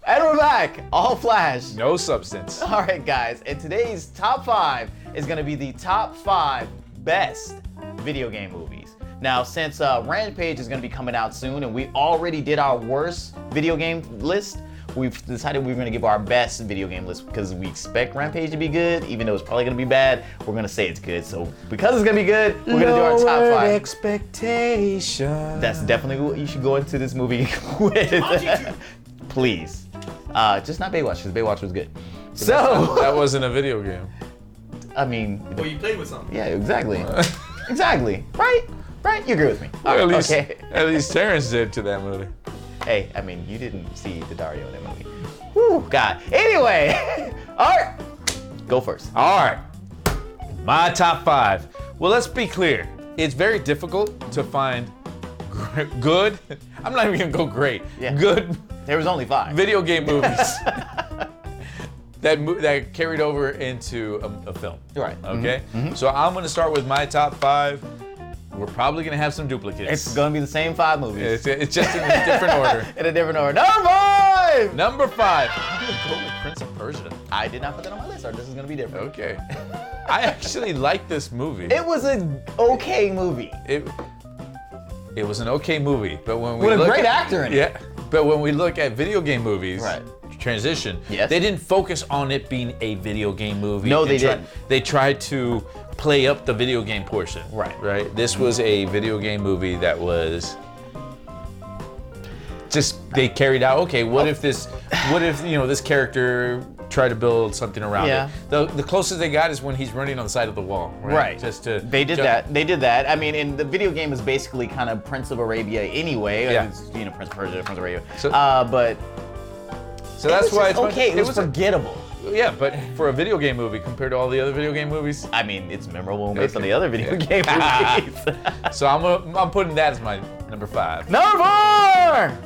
And we're back, all flash. No substance. All right, guys, and today's top 5 is gonna be the top 5 best video game movies. Now, since Rampage is gonna be coming out soon, and we already did our worst video game list, we've decided we're gonna give our best video game list because we expect Rampage to be good, even though it's probably gonna be bad. We're gonna say it's good. So because it's gonna be good, we're gonna do our top 5 expectations. That's definitely what you should go into this movie with. Please. Just not Baywatch, because Baywatch was good. So that wasn't a video game. I mean, well, you played with something. yeah, exactly. Exactly. Right? Right? You agree with me? Well, Okay. at least Terrence did to that movie. Hey, I mean, you didn't see the Dario in that movie. Whew, God. Anyway, all right, go first. All right, my top 5. Well, let's be clear. It's very difficult to find good. I'm not even gonna go great. Yeah. Good There was only 5. video game movies that carried over into a film. Right. Okay. So I'm gonna start with my top 5. We're probably gonna have some duplicates. It's gonna be the same 5 movies. It's just in a different order. In a different order. Number 5! Number 5. I'm gonna go with Prince of Persia. I did not put that on my list, or this is gonna be different. Okay. I actually like this movie. It was an okay movie. It was an okay movie, but when we With a look great at, actor in it. Yeah, but when we look at video game movies, Right. transition, Yes. they didn't focus on it being a video game movie. No, they didn't. They tried to play up the video game portion. Right. Right. This was a video game movie that was just they carried out. Okay, what if this character tried to build something around Yeah. it? The closest they got is when he's running on the side of the wall. Right. Just to They did that. They did that. I mean, and the video game is basically kind of Prince of Arabia anyway. Yeah. It's, Prince of Persia, Prince of Arabia. So- But So that's it was why just it's okay. It was a- forgettable. Yeah, but for a video game movie compared to all the other video game movies, I mean, it's memorable based on Okay. the other video game movies. so I'm putting that as my number 5. Number 4!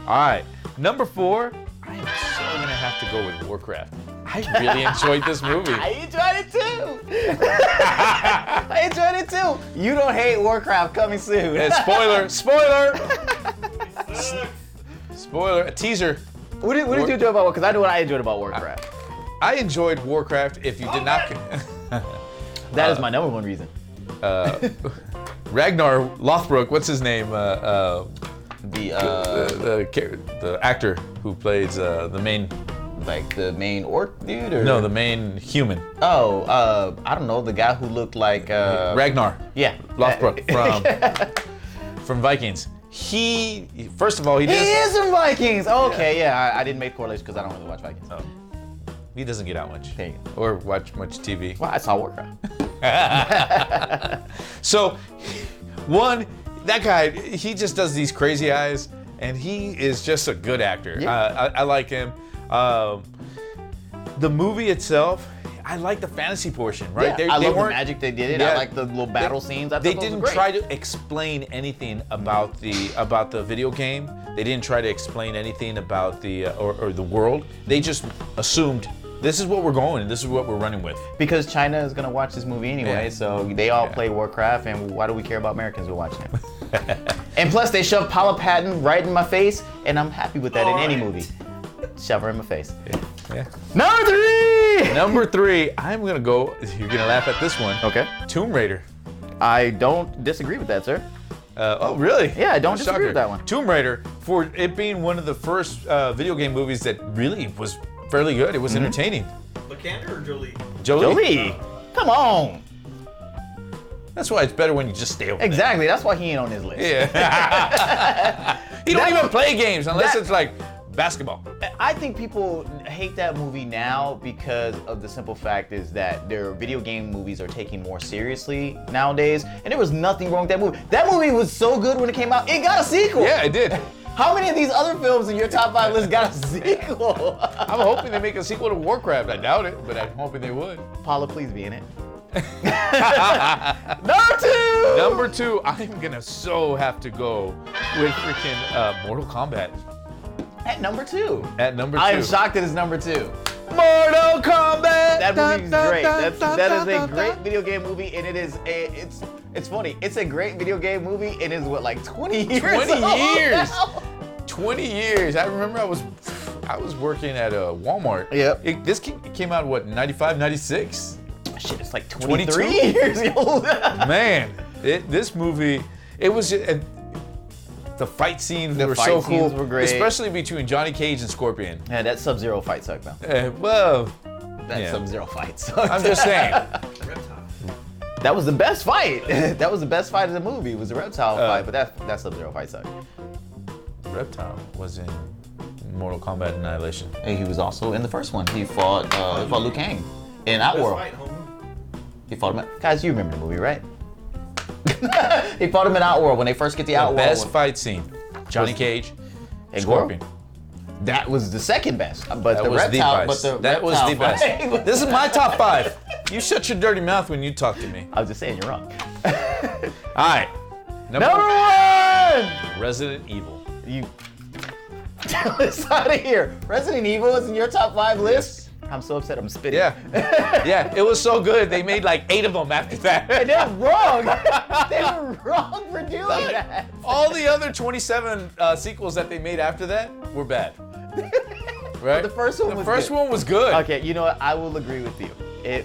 All right, number 4. I am so gonna have to go with Warcraft. I really enjoyed this movie. I enjoyed it too. I enjoyed it too. You don't hate Warcraft coming soon. And spoiler, spoiler, a teaser. What did you do about? Because I know what I enjoyed about Warcraft. I enjoyed Warcraft. If you did not, That is my number 1 reason. Ragnar Lothbrok. What's his name? The actor who plays the main. Like the main orc dude, or No, the main human. I don't know, the guy who looked like Ragnar Yeah, Lothbrok from Vikings. He first of all he He does. is in Vikings. Okay, yeah, I didn't make correlation because I don't really watch Vikings. Oh. He doesn't get out much. There you go. Or watch much TV. Well, I saw Warcraft. So, that guy, he just does these crazy eyes, and he is just a good actor. Yeah. I like him. The movie itself, I like the fantasy portion, right? Yeah, I love the magic they did it. Yeah. I like the little battle scenes. I thought They those were didn't great. try to explain anything about the video game. They didn't try to explain anything about the or the world. They just assumed this is what we're going and this is what we're running with. Because China is gonna watch this movie anyway, Yeah. so they all play Warcraft, and why do we care about Americans who are watching it? And plus, they shove Paula Patton right in my face, and I'm happy with that in any movie. Shove her in my face. Yeah. Number 3! Number 3, I'm gonna go. You're gonna laugh at this one. Okay. Tomb Raider. I don't disagree with that, sir. Oh, really? Yeah, I don't Shocker. disagree with that one. Tomb Raider, for it being one of the first video game movies that really was fairly good. It was entertaining. Vikander or Jolie? Jolie, come on. That's why it's better when you just stay away. Exactly, that's why he ain't on his list. Yeah. You don't That- even play games unless that- it's like basketball. I think people hate that movie now because of the simple fact is that their video game movies are taken more seriously nowadays, and there was nothing wrong with that movie. That movie was so good when it came out, it got a sequel. Yeah, it did. How many of these other films in your top 5 list got a sequel? I'm hoping they make a sequel to Warcraft. I doubt it, but I'm hoping they would. Paula, please be in it. Number 2! Number 2, I'm gonna have to go with freaking Mortal Kombat. At number 2. At number 2. I am shocked it is number 2. Mortal Kombat. That movie is great. That is a great video game movie, and it's funny. It's a great video game movie, and it's what, like 20 years 20 old years. now? 20 years. I remember I was I was working at a Walmart. Yep. This came out, what, 95, 96? Shit, it's like 22 23 years old. Man, this movie, it was the fight scenes were fight so scenes cool, were great. especially between Johnny Cage and Scorpion. Yeah, that Sub-Zero fight sucked, though. Well, That yeah. Sub-Zero fight sucked. I'm just saying. Reptile. That was the best fight. That was the best fight of the movie. Was the reptile fight, but that Sub-Zero fight sucked. Reptile was in Mortal Kombat Annihilation. And he was also in the first one. He fought Liu Kang in Outworld. Best fight, homie. He fought him. Guys, you remember the movie, right? He fought him in Outworld when they first get the Outworld. Best fight scene. Johnny Cage And Scorpion. That was the second best. But That the was the reptile, best. but the That was the reptile best. fight was- This is my top 5. You shut your dirty mouth when you talk to me. I was just saying, you're wrong. All right. Number 1! Resident Evil. You. It's out of here. Resident Evil is in your top 5 list? I'm so upset I'm spitting. Yeah. Yeah, it was so good. They made like 8 of them after that. And they're wrong. They were wrong for doing that. All the other 27 sequels that they made after that were bad. Right? The first one was The first good. one was good. Okay, you know what? I will agree with you.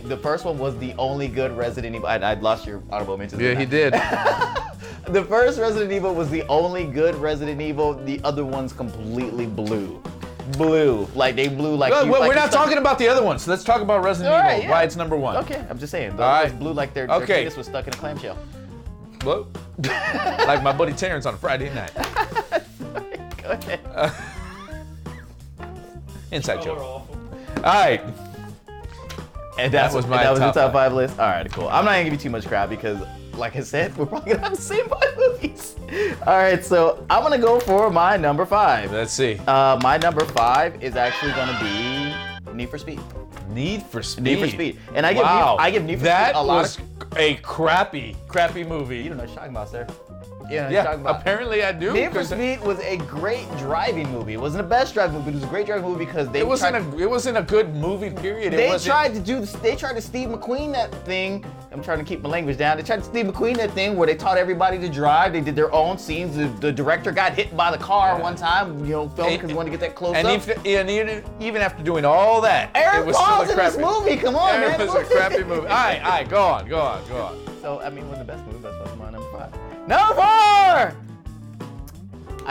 The first one was the only good Resident Evil. I lost your honorable mentions. Yeah, he did. The first Resident Evil was the only good Resident Evil. The other ones completely blew. Like they blew like. Well, you, we're like not talking about the other ones. Let's talk about Resident All Evil. right, yeah. Why it's number 1. Okay, I'm just saying. The All others right. blew like their Okay. penis was stuck in a clamshell. What? Like my buddy Terrence on a Friday night. Go ahead. Inside Y'all are joke. awful. All right. And that was my your top top 5 5. list. All right, cool. I'm not gonna give you too much crap because, like I said, we're probably gonna have the same 5 movies. All right, so I'm gonna go for my number 5. Let's see. My number 5 is actually gonna be Need for Speed. Need for Speed. Need for Speed. And I give Need for that Speed a lot was of. a crappy movie. You don't know what you're talking about, sir. You know what Yeah, you're talking about. apparently I do. Need for 'cause Speed was a great driving movie. It wasn't the best driving movie, but it was a great driving movie because they It wasn't tried, a good movie. Period. they It wasn't, tried to do. They tried to Steve McQueen that thing. I'm trying to keep my language down. They tried to Steve McQueen that thing where they taught everybody to drive. They did their own scenes. The director got hit by the car one time, you know, filming because he wanted to get that close and up. even after doing all that, Eric it was still Paul's a in this crappy movie. Come on, man. It was a crappy movie. All right, go on. So, I mean, one of the best movies. That's what's my number 5. Number 4! I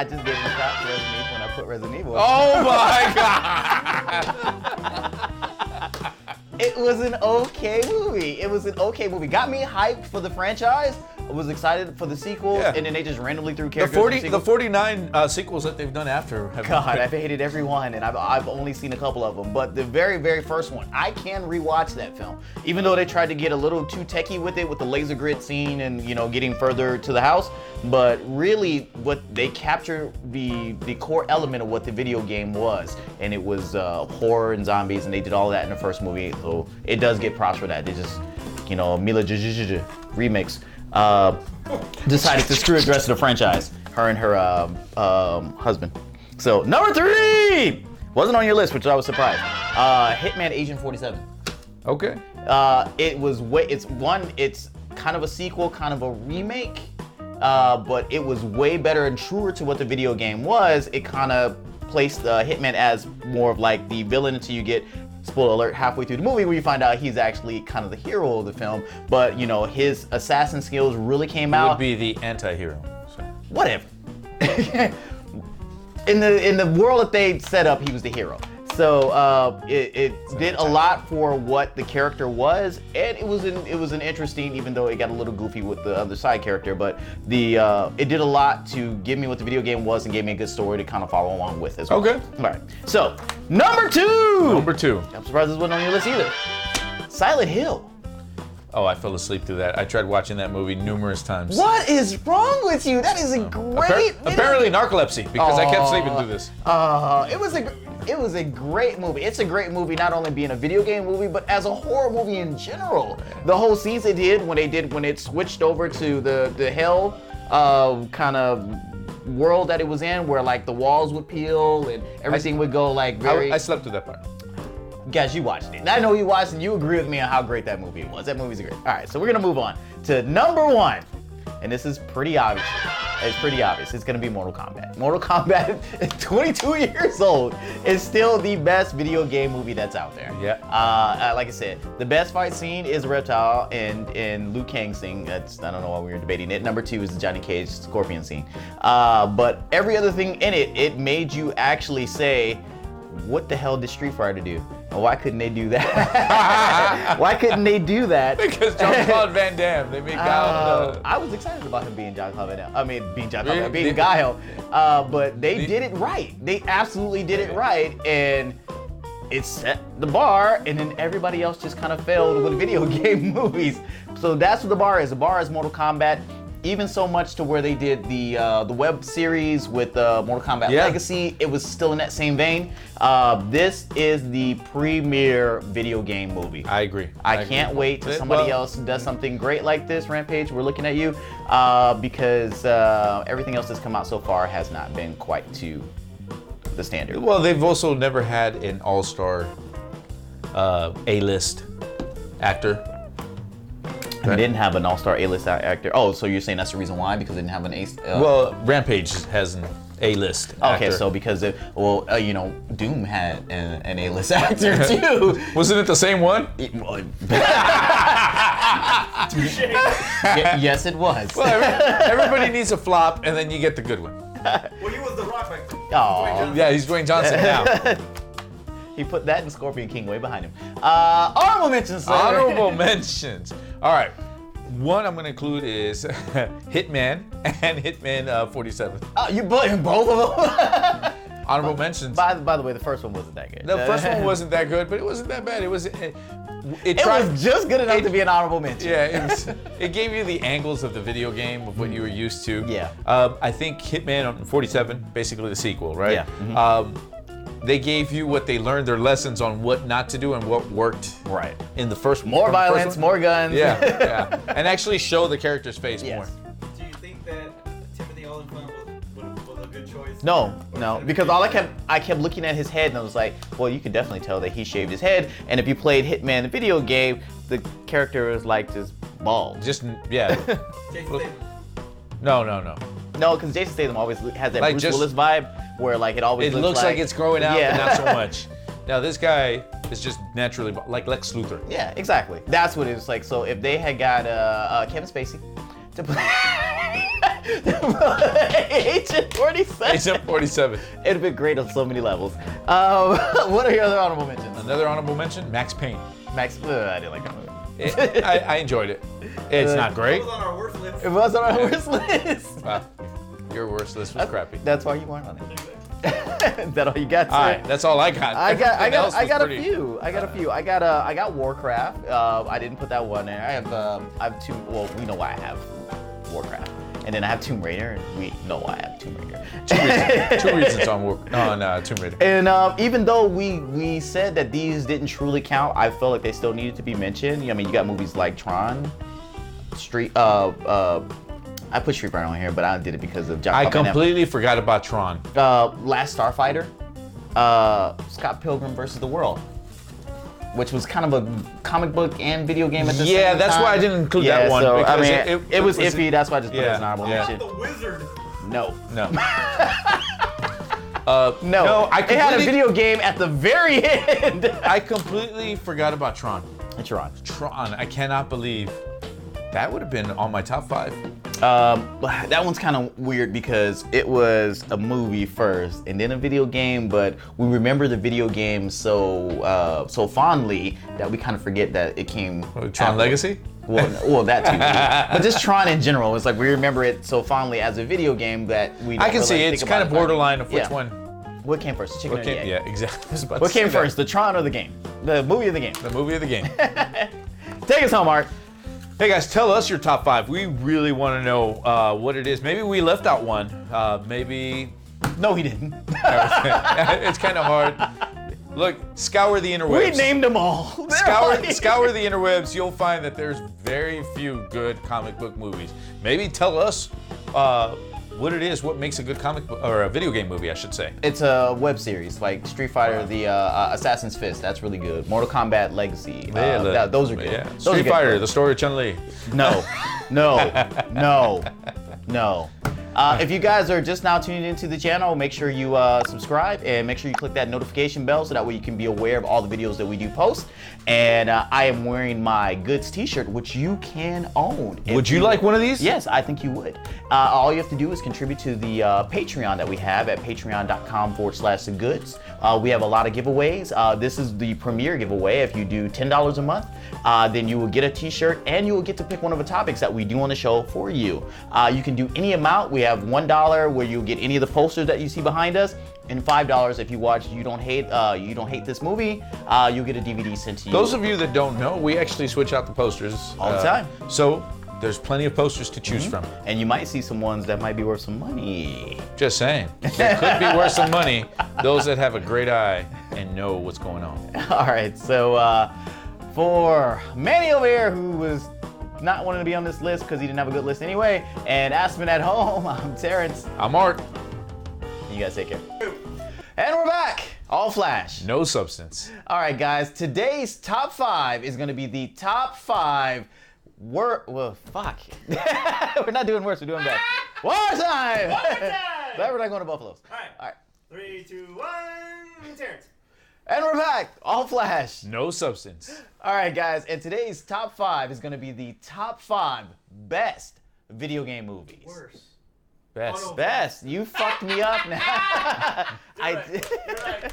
just gave him a crap for Resident Evil when I put Resident Evil. Oh my God! It was an okay movie. It was an okay movie. Got me hyped for the franchise. I was excited for the sequels, Yeah. and then they just randomly threw The characters. in 49 sequels that they've done after have God, been I've hated every one, and I've only seen a couple of them. But the very, very first one, I can rewatch that film, even though they tried to get a little too techie with it, with the laser grid scene and getting further to the house. But really, what they captured the core element of what the video game was, and it was horror and zombies, and they did all that in the first movie. So it does get props for that. They just, Mila Jovovich remix. Decided to screw the rest of the franchise. Her and her husband. So number 3 wasn't on your list, which I was surprised. Hitman Agent 47. Okay. It's kind of a sequel, kind of a remake, but it was way better and truer to what the video game was. It kind of placed Hitman as more of like the villain until you get, spoiler alert, halfway through the movie where you find out he's actually kind of the hero of the film. But his assassin skills really came out. Would be the anti-hero. So. Whatever. in the world that they set up, he was the hero. So it did a lot for what the character was, and it was an interesting, even though it got a little goofy with the other side character, but it did a lot to give me what the video game was and gave me a good story to kind of follow along with as well. Okay. All right. So number 2. Number 2. I'm surprised this wasn't on your list either. Silent Hill. Oh, I fell asleep through that. I tried watching that movie numerous times. What is wrong with you? That is a great. Apparently narcolepsy, because I kept sleeping through this. It was a great movie. It's a great movie, not only being a video game movie, but as a horror movie in general. The whole scenes they did when it switched over to the hell kind of world that it was in, where like the walls would peel and everything would go like very. I slept through that part. Guys, you watched it. I know you watched it, and you agree with me on how great that movie was. That movie's great. All right, so we're gonna move on to number 1, and this is pretty obvious. It's pretty obvious. It's gonna be Mortal Kombat. Mortal Kombat, 22 years old, is still the best video game movie that's out there. Yeah. Like I said, the best fight scene is Reptile and Liu Kang scene. That's, I don't know why we were debating it. Number 2 is the Johnny Cage Scorpion scene. But every other thing in it, it made you actually say, what the hell did Street Fighter do? And why couldn't they do that? Why couldn't they do that? Because Jean-Claude Van Damme, they made Guile. I was excited about him being Jean-Claude Van Damme. I mean, being Jean-Claude Van Damme, being Guile. But they did it right. They absolutely did it right. And it set the bar, and then everybody else just kind of failed with video game movies. So that's what the bar is. The bar is Mortal Kombat. Even so much to where they did the web series with Mortal Kombat Legacy, it was still in that same vein. This is the premier video game movie. I agree. I can't wait till somebody else does something great like this, Rampage. We're looking at you because everything else that's come out so far has not been quite to the standard. Well, they've also never had an all-star A-list actor. They didn't have an all-star A-list actor. Oh, so you're saying that's the reason why? Because they didn't have an A. Well, Rampage has an A-list actor. Okay, so because you know, Doom had an A-list actor too. Wasn't it the same one? Yes, it was. Well, everybody needs a flop, and then you get the good one. Well, he was The Rock back then. Oh, Yeah, he's Dwayne Johnson now. He put that in Scorpion King way behind him. Honorable mentions. Sir. Honorable mentions. All right. One I'm going to include is Hitman and Hitman 47. You both of them. Honorable mentions. By the way, the first one wasn't that good. The first one wasn't that good, but it wasn't that bad. It was just good enough to be an honorable mention. Yeah, it gave you the angles of the video game of what you were used to. Yeah. I think Hitman 47, basically the sequel, right? Yeah. Mm-hmm. They gave you what they learned, their lessons on what not to do and what worked. Right. In the first one. More violence, more guns. Yeah. And actually show the character's face more. Do you think that Timothy Olyphant was a good choice? No, because I kept looking at his head and I was like, well, you can definitely tell that he shaved his head. And if you played Hitman the video game, the character is like just bald. Jason Statham. No. No, because Jason Statham always has that Like Bruce Willis vibe where like it always looks like it's growing out, Yeah. but not so much. Now this guy is just naturally like Lex Luthor. Yeah, exactly. That's what it's like. So if they had got Kevin Spacey to play Agent 47, Agent 47. it'd have been great on so many levels. What are your other honorable mentions? Another honorable mention, Max Payne. Max, I didn't like that movie. I enjoyed it. It's not It great. was on our worst list. It was on our worst list. Your worst list was crappy. That's why you weren't on it. Is that all you got, sir? All right, that's all I got. I got a pretty- few. I got Warcraft. I didn't put that one there. I have two. Well, we know why I have Warcraft, and then I have Tomb Raider, and we know why I have Tomb Raider. Two reasons on Tomb Raider. And even though we said that these didn't truly count, I felt like they still needed to be mentioned. I mean, you got movies like Tron, I put Street Fighter on here, but I did it because of John. I completely forgot about Tron. Last Starfighter, Scott Pilgrim versus the World, which was kind of a comic book and video game at the same time. Yeah, that's why I didn't include that one. So, I because mean, it was iffy. That's why I just put it as an Yeah, honorable yeah. mention. The Wizard. No. No. No, I it had a completely- video game at the very end. I completely forgot about Tron. Tron. Tron, I cannot believe that would have been on my top 5. That one's kind of weird because it was a movie first and then a video game, but we remember the video game so fondly that we kind of forget that it came. Tron after. Legacy? Well, that too. But just Tron in general, it's like we remember it so fondly as a video game that we. I don't can see really it's think kind about of it. borderline of which Yeah. one. What came first, chicken or the egg? Yeah, exactly. I was about What to say came that. first, the Tron or the game? The movie or the game? The movie of the game. Take us home, Art. Hey guys, tell us your top 5. We really want to know what it is. Maybe we left out one. Maybe No, he didn't. it's kind of hard. Look, scour the interwebs. We named them all. They're Scour all- the interwebs. You'll find that there's very few good comic book movies. Maybe tell us what it is. What makes a good comic book or a video game movie, I should say. It's a web series like Street Fighter, the Assassin's Fist. That's really good. Mortal Kombat Legacy. Those are good. Yeah. Those are Street good. Fighter, the story of Chun-Li. No, no, no, no. If you guys are just now tuning into the channel, make sure you subscribe and make sure you click that notification bell so that way you can be aware of all the videos that we do post. And I am wearing my Goods t-shirt, which you can own. Would you like one of these? Yes, I think you would. All you have to do is contribute to the Patreon that we have at patreon.com/thegoods. We have a lot of giveaways. This is the premier giveaway. If you do $10 a month, then you will get a t-shirt and you will get to pick one of the topics that we do on the show for you. You can do any amount. We have $1 where you'll get any of the posters that you see behind us, and $5 if you watch You Don't Hate This Movie, you'll get a DVD sent to you. Those of you that don't know, we actually switch out the posters all the time. So there's plenty of posters to choose from. And you might see some ones that might be worth some money. Just saying. They could be worth some money. Those that have a great eye and know what's going on. All right, so for Manny over here, who was not wanting to be on this list because he didn't have a good list anyway, and Aspen at home, I'm Terrence. I'm Art. You guys take care. And we're back. All flash. No substance. All right, guys. Today's top 5 is going to be the top 5 well, fuck. We're not doing worse. We're doing bad. One more time. One more time. But we're not going to Buffaloes. All right. 3, 2, 1. Terrence. And we're back. All flash. No substance. All right, guys. And today's top 5 is going to be the top 5 best video game movies. Worse. Best. Oh, no. Best. You fucked me up now. You're right.